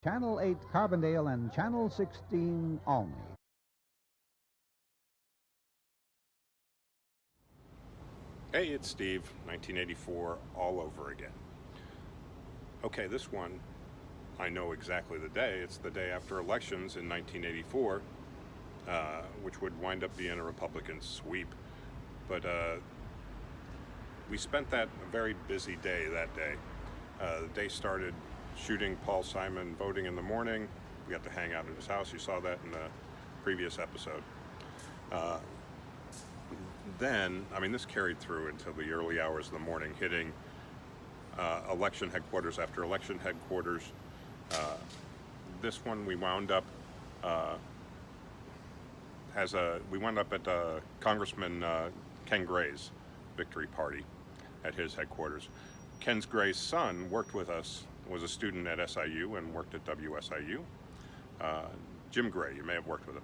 Channel 8 Carbondale and Channel 16 Olney. Hey, it's Steve, 1984 all over again. Okay, this one, I know exactly the day. It's the day after elections in 1984, which would wind up being a Republican sweep. But we spent a very busy day that day. The day started shooting Paul Simon voting in the morning. We got to hang out at his house. You saw that in the previous episode. Then, this carried through until the early hours of the morning, hitting election headquarters after election headquarters. This one we wound up at Congressman Ken Gray's victory party at his headquarters. Ken Gray's son worked with us, was a student at SIU and worked at WSIU. Jim Gray, you may have worked with him.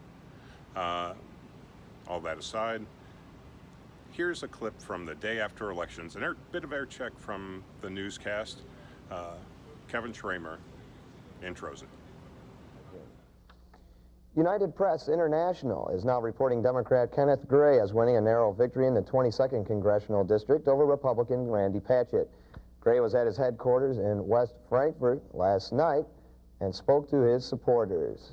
All that aside, here's a clip from the day after elections, a bit of air check from the newscast. Kevin Schramer intros it. United Press International is now reporting Democrat Kenneth Gray as winning a narrow victory in the 22nd Congressional District over Republican Randy Patchett. Gray was at his headquarters in West Frankfort last night and spoke to his supporters.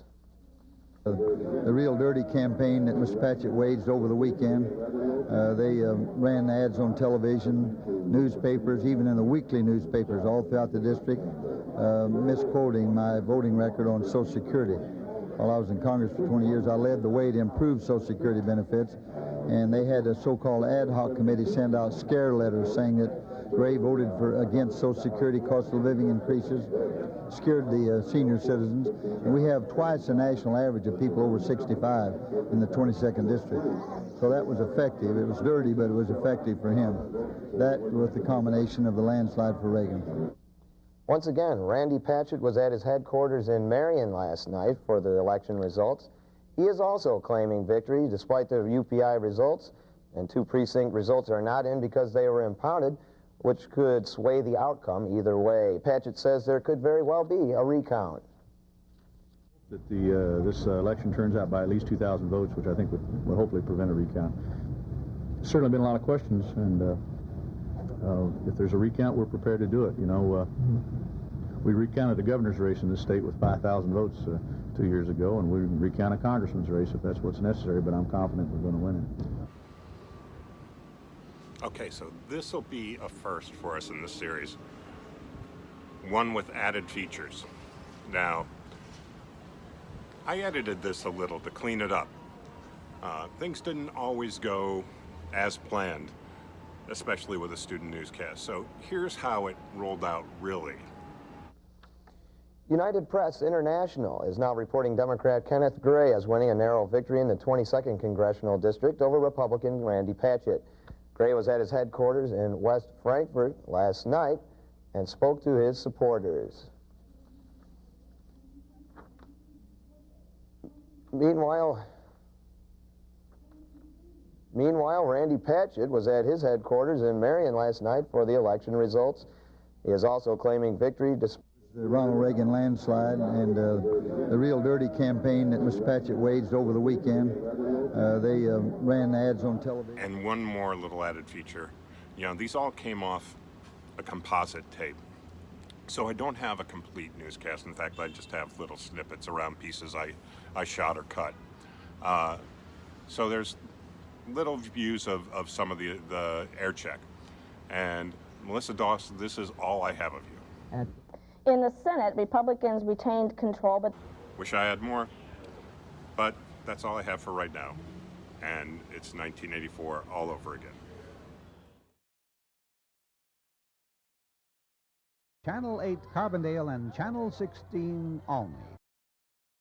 The real dirty campaign that Mr. Patchett waged over the weekend. They ran ads on television, newspapers, even in the weekly newspapers all throughout the district, misquoting my voting record on Social Security. While I was in Congress for 20 years, I led the way to improve Social Security benefits, and they had a so-called ad hoc committee send out scare letters saying that Gray voted against Social Security, cost of living increases, scared the senior citizens, and we have twice the national average of people over 65 in the 22nd district. So that was effective. It was dirty, but it was effective for him. That with the combination of the landslide for Reagan. Once again, Randy Patchett was at his headquarters in Marion last night for the election results. He is also claiming victory despite the UPI results, and two precinct results are not in because they were impounded, which could sway the outcome either way. Patchett says there could very well be a recount. That this election turns out by at least 2,000 votes, which I think would hopefully prevent a recount. Certainly been a lot of questions, and if there's a recount, we're prepared to do it. We recounted the governor's race in this state with 5,000 votes 2 years ago, and we recount a congressman's race if that's what's necessary, but I'm confident we're going to win it. Okay, so this will be a first for us in this series. One with added features. Now, I edited this a little to clean it up. Things didn't always go as planned, especially with a student newscast. So here's how it rolled out really. United Press International is now reporting Democrat Kenneth Gray as winning a narrow victory in the 22nd Congressional District over Republican Randy Patchett. Gray was at his headquarters in West Frankfort last night and spoke to his supporters. Meanwhile, Randy Patchett was at his headquarters in Marion last night for the election results. He is also claiming victory despite the Ronald Reagan landslide and the real dirty campaign that Mr. Patchett waged over the weekend. They ran ads on television. And one more little added feature. These all came off a composite tape. So I don't have a complete newscast. In fact, I just have little snippets around pieces I shot or cut. So there's little views of some of the air check. And Melissa Doss, this is all I have of you. In the Senate, Republicans retained control, but... Wish I had more, but that's all I have for right now. And it's 1984 all over again. Channel 8 Carbondale and Channel 16 Olney.